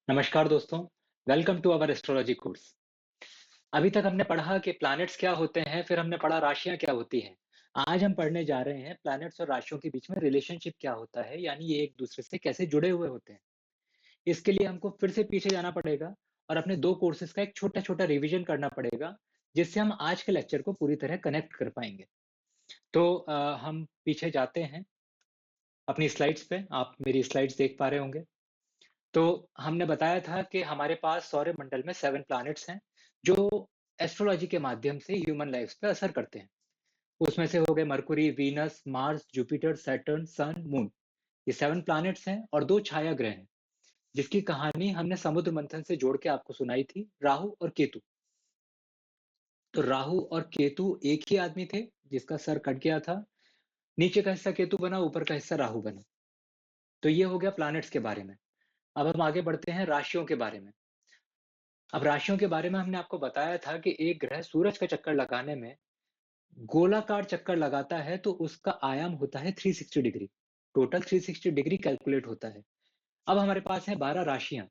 नमस्कार दोस्तों, welcome to our astrology course. अभी तक हमने पढ़ा कि प्लैनेट्स क्या होते हैं, फिर हमने पढ़ा राशियाँ क्या होती हैं। आज हम पढ़ने जा रहे हैं प्लैनेट्स और राशियों के बीच में रिलेशनशिप क्या होता है, यानी ये एक-दूसरे से कैसे जुड़े हुए होते हैं। इसके लिए हमको फिर से पीछे जाना पड़ेगा और अपने 2 कोर्सेज़ का एक छोटा-छोटा रिवीजन करना पड़ेगा, जिससे हम आज के लेक्चर को पूरी तरह कनेक्ट कर पाएँगे। तो हम पीछे जाते हैं अपनी स्लाइड्स पे, आप मेरी स्लाइड्स देख पा रहे होंगे। तो हमने बताया था कि हमारे पास सौरमंडल में 7 प्लैनेट्स हैं, जो एस्ट्रोलॉजी के माध्यम से ह्यूमन लाइफ़्स पे असर करते हैं। उसमें से हो गए Mercury, Venus, Mars, Jupiter, Saturn, sun, moon. ये 7 प्लैनेट्स हैं और 2 छाया ग्रह हैं, जिसकी कहानी हमने समुद्र मंथन से जोड़ के आपको सुनाई थी, राहु और केतु। तो राहु और केतु एक ही आदमी थे, जिसका सर कट गया था। नीचे का हिस्सा केतु बना, ऊपर का हिस्सा राहु बना। तो ये हो गया प्लैनेट्स के बारे में। अब हम आगे बढ़ते हैं राशियों के बारे में। अब राशियों के बारे में हमने आपको बताया था कि एक ग्रह सूरज का चक्कर लगाने में गोलाकार चक्कर लगाता है तो उसका आयाम होता है 360 डिग्री। टोटल 360 डिग्री कैलकुलेट होता है। अब हमारे पास है 12 राशियां।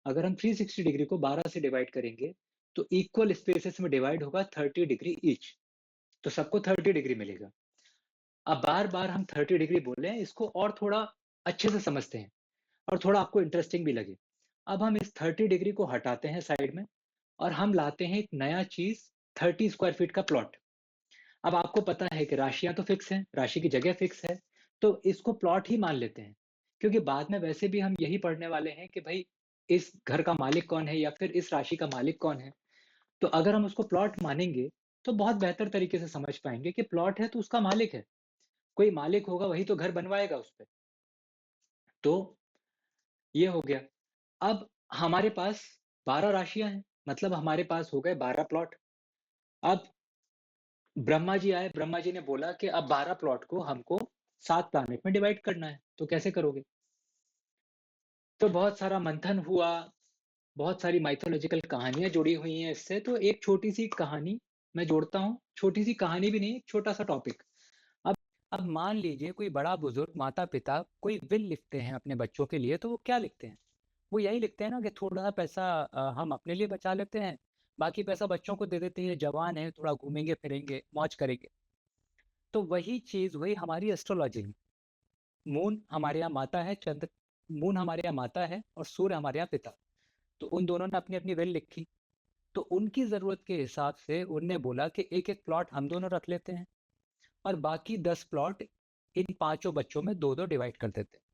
अगर हम 360 डिग्री को 12 से डिवाइड करेंगे तो इक्वल स्पेसेस में डिवाइड होगा 30 डिग्री ईच। तो सबको 30 डिग्री मिलेगा। अब बार बार हम 30 डिग्री बोले हैं, इसको और थोड़ा अच्छे से समझते हैं और थोड़ा आपको इंटरेस्टिंग भी लगे। अब हम इस 30 डिग्री को हटाते हैं साइड में और हम लाते हैं एक नया चीज़, 30 स्क्वायर फीट का प्लॉट। अब आपको पता है कि राशियाँ तो फिक्स हैं, राशि की जगह फिक्स है, तो इसको प्लॉट ही मान लेते हैं। क्योंकि बाद में वैसे भी हम यही पढ़ने वाले हैं कि भई इस घर का मालिक कौन है या फिर इस राशि का मालिक कौन है। तो अगर हम उसको प्लॉट मानेंगे, तो बहुत बेहतर तरीके से समझ पाएँगे कि प्लॉट है तो उसका मालिक है। कोई मालिक होगा वही तो घर बनवाएगा उसपे। तो ये हो गया। अब हमारे पास 12 राशियाँ हैं, मतलब हमारे पास हो गए 12 प्लॉट। अब ब्रह्मा जी आए, ब्रह्मा जी ने बोला कि अब 12 प्लॉट को हमको 7 प्लैनेट में डिवाइड करना है, तो कैसे करोगे? तो बहुत सारा मंथन हुआ, बहुत सारी माइथोलॉजिकल कहानियाँ जुड़ी हुई हैं इससे, तो एक छोटी-सी कहानी मैं जोड़ता हूँ, छोटी-सी कहानी भी नहीं, एक छोटा-सा टॉपिक। अब अब मान लीजिए कोई बड़ा बुजुर्ग माता-पिता कोई विल लिखते हैं अपने बच्चों के लिए, तो वो क्या लिखते हैं? वो यही लिखते हैं ना कि थोड़ा पैसा हम अपने लिए बचा लेते हैं, बाकी पैसा बच्चों को दे देते हैं, ये जवान है, थोड़ा घूमेंगे-फिरेंगे, मौज करेंगे। तो वही चीज़ वही हमारी एस्ट्रोलॉजी में। मून हमारे यहाँ माता है, चंद्र मून हमारे यहाँ माता है और सूर्य हमारे यहाँ पिता। तो उन दोनों ने अपनी-अपनी विल लिखी। तो उनकी ज़रूरत के हिसाब से उनने बोला कि एक-एक प्लॉट हम दोनों रख लेते हैं और बाकी 10 प्लॉट इन पाँचों बच्चों में 2-2 डिवाइड कर देते हैं।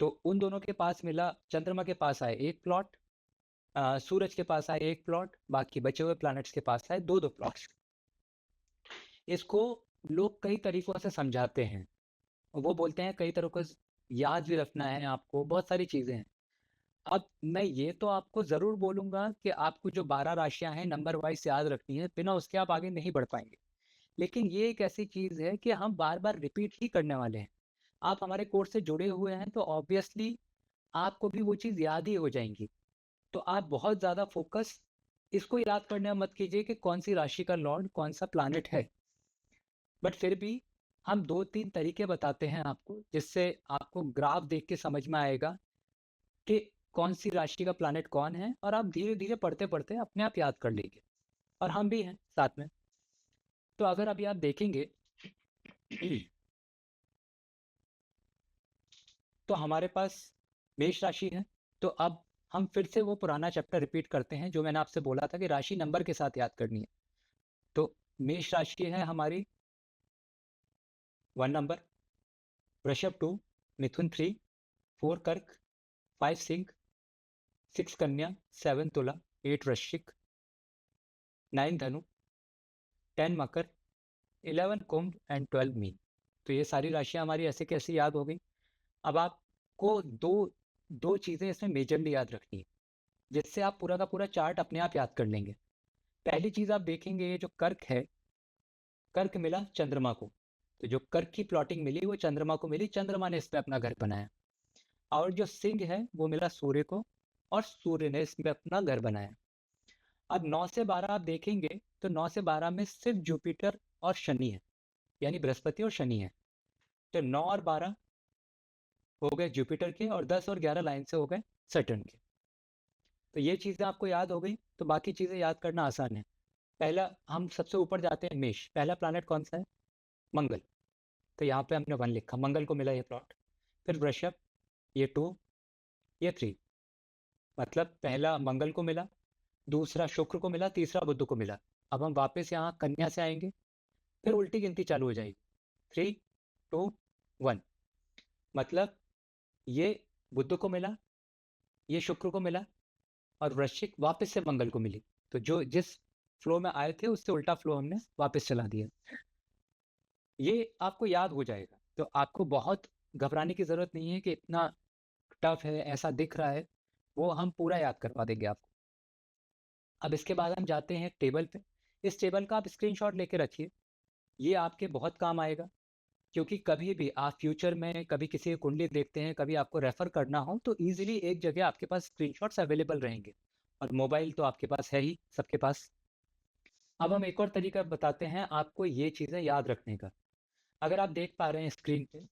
तो उन दोनों के पास मिला, चंद्रमा के पास आए 1 प्लॉट, सूरज के पास आए 1 प्लॉट, बाकी बचे हुए प्लैनेट्स के पास आए 2-2 प्लॉट्स। इसको लोग कई तरीकों से समझाते हैं। वो बोलते हैं कई तरह को याद भी रखना है आपको, बहुत सारी चीज़ें हैं। अब मैं ये तो आपको ज़रूर बोलूँगा कि आपको जो 12 राशियाँ हैं नंबर वाइज़ याद रखनी है, बिना उसके आप आगे नहीं बढ़ पाएँगे। लेकिन ये एक ऐसी चीज़ है कि हम बार-बार रिपीट ही करने वाले हैं। आप हमारे कोर्स से जुड़े हुए हैं तो ऑब्वियसली आपको भी वो चीज़ याद ही हो जाएँगी। तो आप बहुत ज़्यादा फ़ोकस इसको याद करने में मत कीजिए कि कौन-सी राशि का लॉर्ड कौन-सा प्लैनेट है। बट फिर भी हम 2-3 तरीके बताते हैं आपको, जिससे आपको ग्राफ देख के समझ में आएगा कि कौन-सी राशि का प्लैनेट कौन है और आप धीरे-धीरे पढ़ते-पढ़ते अपने आप याद कर लीजिए और हम भी हैं साथ में। तो अगर अभी आप देखेंगे तो हमारे पास मेष राशि है। तो अब हम फिर से वो पुराना चैप्टर रिपीट करते हैं जो मैंने आपसे बोला था कि राशि नंबर के साथ याद करनी है। तो मेष राशि है हमारी 1 नंबर, वृषभ 2, मिथुन 3, 4 कर्क, 5 सिंह, 6 कन्या, 7 तुला, 8 वृश्चिक, 9 धनु, 10 मकर, 11 कुंभ एंड 12 मीन। तो ये सारी राशियां हमारी ऐसे कैसे याद हो गई। अब आपको दो दो चीज़ें इसमें मेजरली याद रखनी है, जिससे आप पूरा का पूरा चार्ट अपने आप याद कर लेंगे। पहली चीज़ आप देखेंगे, ये जो कर्क है, कर्क मिला चंद्रमा को। तो जो कर्क की प्लॉटिंग मिली वो चंद्रमा को मिली, चंद्रमा ने इस पे अपना घर बनाया। और जो सिंह है वो मिला सूर्य को और सूर्य ने इस पे अपना घर बनाया। अब 9 से 12 आप देखेंगे तो 9 से 12 में सिर्फ जुपिटर और शनि है, यानी बृहस्पति और शनि है। तो 9 और 12 हो गए जुपिटर के, और 10 और 11 लाइन से हो गए सैटर्न के। तो ये चीज़ें आपको याद हो गई, तो बाकी चीज़ें याद करना आसान है। पहला हम सबसे ऊपर जाते हैं, मेष। पहला प्लैनेट कौन सा है? मंगल। तो यहाँ पे हमने 1 लिखा, मंगल को मिला ये प्लॉट। फिर वृषभ, ये 2, ये 3। मतलब पहला मंगल को मिला, दूसरा शुक्र को मिला, तीसरा बुध को मिला। अब हम वापस यहाँ कन्या से आएंगे, फिर उल्टी गिनती चालू हो जाएगी, 3, 2, 1। मतलब ये बुध को मिला, ये शुक्र को मिला, और वृश्चिक वापस से मंगल को मिली। तो जो जिस फ्लो में आए थे उससे उल्टा फ्लो हमने वापस चला दिया। ये आपको याद हो जाएगा, तो आपको बहुत घबराने की जरूरत नहीं है कि इतना टफ है, ऐसा दिख रहा है। वो हम पूरा याद करवा देंगे आपको। अब इसके बाद हम जाते हैं टेबल पे। इस टेबल का आप स्क्रीनशॉट लेके रखिए, ये आपके बहुत काम आएगा। क्योंकि कभी भी आप फ्यूचर में कभी किसी की कुंडली देखते हैं, कभी आपको रेफर करना हो, तो इजीली एक जगह आपके पास स्क्रीनशॉट्स अवेलेबल रहेंगे। और मोबाइल तो आपके पास है ही, सबके पास। अब हम एक और तरीका बताते हैं आपको ये चीज़ें याद रखने का। अगर आप देख पा रहे हैं स्क्रीन पे,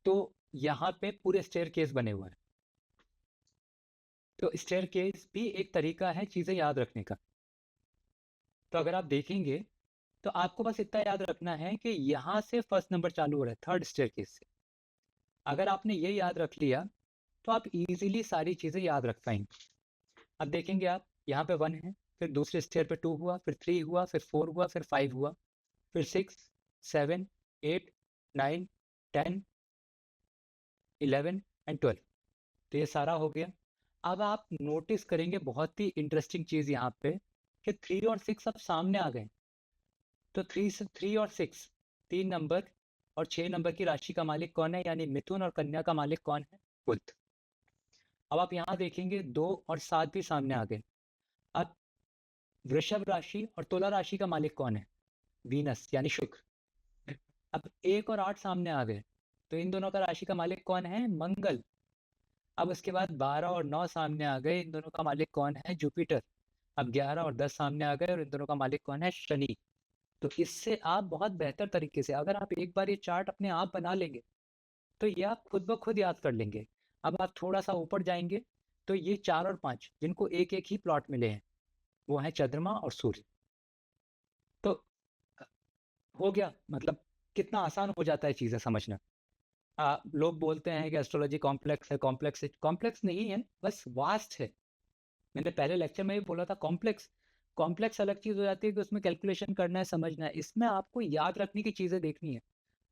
तो यहाँ पे पूरे स्टेयर केस बने हुए हैं। तो स्टेयर केस भी एक तरीका है चीज़ें याद रखने का। तो अगर आप देखेंगे, तो आपको बस इतना याद रखना है कि यहाँ से फर्स्ट नंबर चालू हो रहा है, थर्ड स्टेयर केस से। अगर आपने ये याद रख लिया, तो आप इजीली सारी चीज़ें याद रख पाएंगे। अब देखेंगे आप, यहाँ पे 1 है, फिर दूसरे स्टेयर पे 2 हुआ, फिर 3 हुआ, फिर 4 हुआ, फिर 5 हुआ, फिर 6, 7, 8, 9, 10, 11 एंड 12। तो ये सारा हो गया। अब आप नोटिस करेंगे बहुत ही इंटरेस्टिंग चीज़ यहाँ पे, कि 3 और 6 अब सामने आ गए। तो 3 और 6, 3 नंबर और 6 नंबर की राशि का मालिक कौन है? यानी मिथुन और कन्या का मालिक कौन है? बुध। अब आप यहाँ देखेंगे 2 और 7 भी सामने आ गए। अब वृषभ राशि और तुला राशि का मालिक कौन है? वीनस यानी शुक्र। अब 1 और 8 सामने आ गए, तो इन दोनों का राशि का मालिक कौन है? मंगल। अब उसके बाद 12 और 9 सामने आ गए, इन दोनों का मालिक कौन है? जुपिटर। अब 11 और 10 सामने आ गए, और इन दोनों का मालिक कौन है? शनि। तो इससे आप बहुत बेहतर तरीके से, अगर आप एक बार ये चार्ट अपने आप बना लेंगे, तो ये आप खुद ब खुद याद कर लेंगे। अब आप थोड़ा सा ऊपर जाएंगे, तो ये 4 और 5 जिनको एक एक ही प्लॉट मिले हैं, वो है चंद्रमा और सूर्य। तो हो गया, मतलब कितना आसान हो जाता है चीज़ें समझना। लोग बोलते हैं कि एस्ट्रोलॉजी कॉम्प्लेक्स है, कॉम्प्लेक्स है। कॉम्प्लेक्स नहीं है, बस वास्ट है। मैंने पहले लेक्चर में भी बोला था, कॉम्प्लेक्स कॉम्प्लेक्स अलग चीज़ हो जाती है कि उसमें कैलकुलेशन करना है, समझना है। इसमें आपको याद रखने की चीज़ें देखनी है,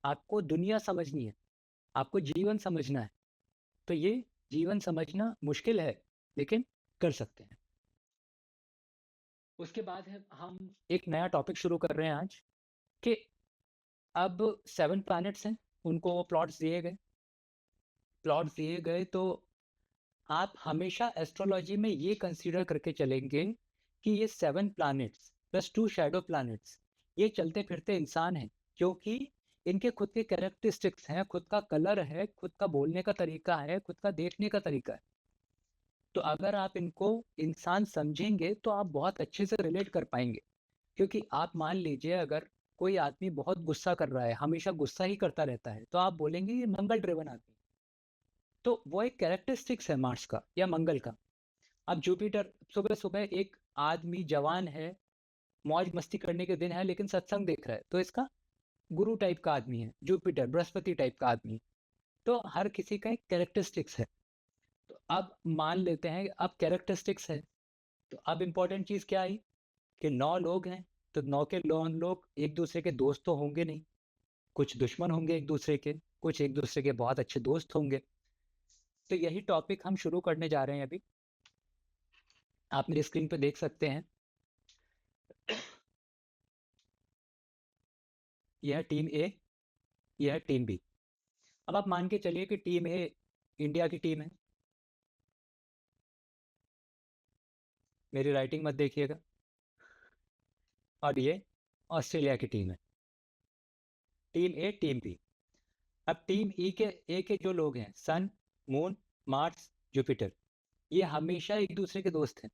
आपको दुनिया समझनी है, आपको जीवन समझना है। तो ये जीवन समझना मुश्किल है, लेकिन कर सकते हैं। उसके बाद है, हम एक नया टॉपिक शुरू कर रहे हैं आज, कि अब 7 प्लैनेट्स हैं, उनको प्लॉट्स दिए गए, तो आप हमेशा एस्ट्रोलॉजी में ये कंसीडर करके चलेंगे कि ये 7 प्लैनेट्स प्लस 2 शैडो प्लैनेट्स, ये चलते फिरते इंसान हैं। क्योंकि इनके खुद के कैरेक्टरिस्टिक्स हैं, खुद का कलर है, खुद का बोलने का तरीका है, खुद का देखने का तरीका है। तो अगर आप इनको इंसान समझेंगे, तो आप बहुत अच्छे से रिलेट कर पाएंगे। क्योंकि आप मान लीजिए, अगर कोई आदमी बहुत गुस्सा कर रहा है, हमेशा गुस्सा ही करता रहता है, तो आप बोलेंगे ये मंगल ड्रिवन आदमी। तो वो एक कैरेक्टरिस्टिक्स है मार्स का या मंगल का। अब जुपिटर, सुबह सुबह एक आदमी जवान है, मौज मस्ती करने के दिन है, लेकिन सत्संग देख रहा है, तो इसका गुरु टाइप का आदमी है, जुपिटर बृहस्पति टाइप का आदमी। तो हर किसी का एक कैरेक्टरिस्टिक्स है। तो अब मान लेते हैं अब कैरेक्टरिस्टिक्स है, तो अब इंपॉर्टेंट चीज क्या आई, कि 9 लोग हैं, तो 9 के 9 लोग एक दूसरे के दोस्त तो होंगे नहीं, कुछ दुश्मन होंगे एक दूसरे के, कुछ एक दूसरे के बहुत अच्छे दोस्त होंगे। तो यही टॉपिक हम शुरू करने जा रहे हैं अभी। आप मेरी स्क्रीन पे देख सकते हैं, यह है टीम ए, यह है टीम बी। अब आप मान के चलिए कि टीम ए इंडिया की टीम है, मेरी राइटिंग मत देखिएगा, और ये ऑस्ट्रेलिया की टीम है, टीम ए टीम बी। अब टीम ए के जो लोग हैं, सन, मून, मार्स, जुपिटर, ये हमेशा एक दूसरे के दोस्त हैं।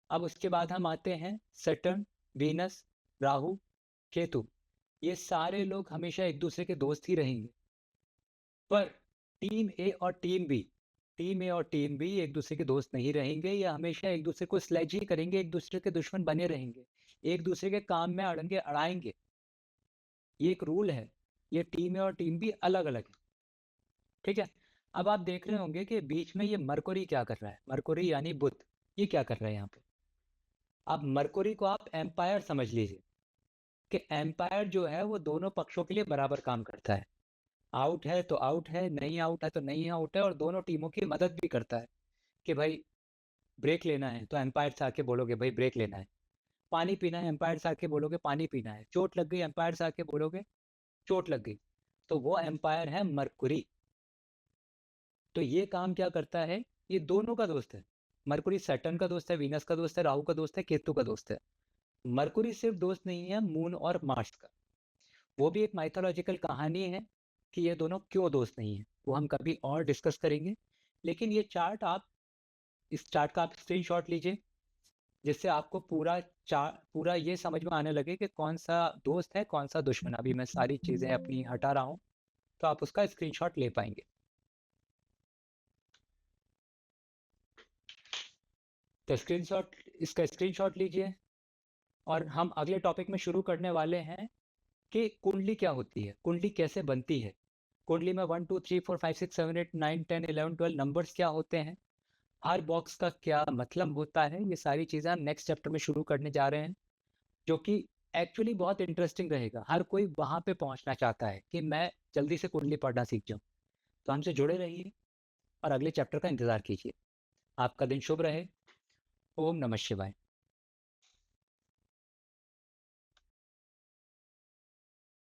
अब उसके बाद हम आते हैं सैटर्न, वीनस, राहु, केतु, ये सारे लोग हमेशा एक दूसरे के दोस्त ही रहेंगे। पर टीम ए और टीम बी एक दूसरे के दोस्त नहीं रहेंगे, या हमेशा एक दूसरे को स्लेज ही करेंगे, एक दूसरे के दुश्मन बने रहेंगे, एक दूसरे के काम में अड़ंगे अड़ाएंगे। ये एक रूल है। ये टीम ए और टीम बी अलग अलग है, ठीक है। अब आप देख रहे होंगे कि बीच में ये मरकुरी क्या कर रहा है, मरकुरी यानी बुध, ये क्या कर रहा है यहाँ पे। अब मरकुरी को आप एम्पायर समझ लीजिए कि एम्पायर जो है वो दोनों पक्षों के लिए बराबर काम करता है। आउट है तो आउट है, नहीं आउट है तो नहीं आउट है, और दोनों टीमों की मदद भी करता है कि भाई ब्रेक लेना है तो एम्पायर से आके बोलोगे भाई ब्रेक लेना है, पानी पीना है एम्पायर से आके बोलोगे पानी पीना है, चोट लग गई एम्पायर से आके बोलोगे चोट लग गई। तो वो एम्पायर है मरकुरी। तो ये काम क्या करता है, ये दोनों का दोस्त है। मरकुरी सैटर्न का दोस्त है, वीनस का दोस्त है, राहु का दोस्त है, केतु का दोस्त है। मरकुरी सिर्फ दोस्त नहीं है मून और मार्स का। वो भी एक माइथोलॉजिकल कहानी है कि ये दोनों क्यों दोस्त नहीं है, वो हम कभी और डिस्कस करेंगे। लेकिन ये चार्ट आप, इस चार्ट का आप स्क्रीनशॉट लीजिए, जिससे आपको पूरा ये समझ में आने लगे कि कौन सा दोस्त है कौन सा दुश्मन। अभी मैं सारी चीज़ें अपनी हटा रहा हूँ तो आप उसका स्क्रीनशॉट ले पाएंगे। तो इसका स्क्रीनशॉट लीजिए, और हम अगले टॉपिक में शुरू करने वाले हैं कि कुंडली क्या होती है, कुंडली कैसे बनती है, कुंडली में 1 2 3 4 5 6 7 8 9 10 11 12 नंबर्स क्या होते हैं, हर बॉक्स का क्या मतलब होता है। ये सारी चीज़ें हम नेक्स्ट चैप्टर में शुरू करने जा रहे हैं, जो कि एक्चुअली बहुत इंटरेस्टिंग रहेगा। हर कोई वहाँ पे पहुँचना चाहता है कि मैं जल्दी से कुंडली पढ़ना सीख जाऊँ। तो हमसे जुड़े रहिए और अगले चैप्टर का इंतज़ार कीजिए। आपका दिन शुभ रहे। ओम नमः शिवाय।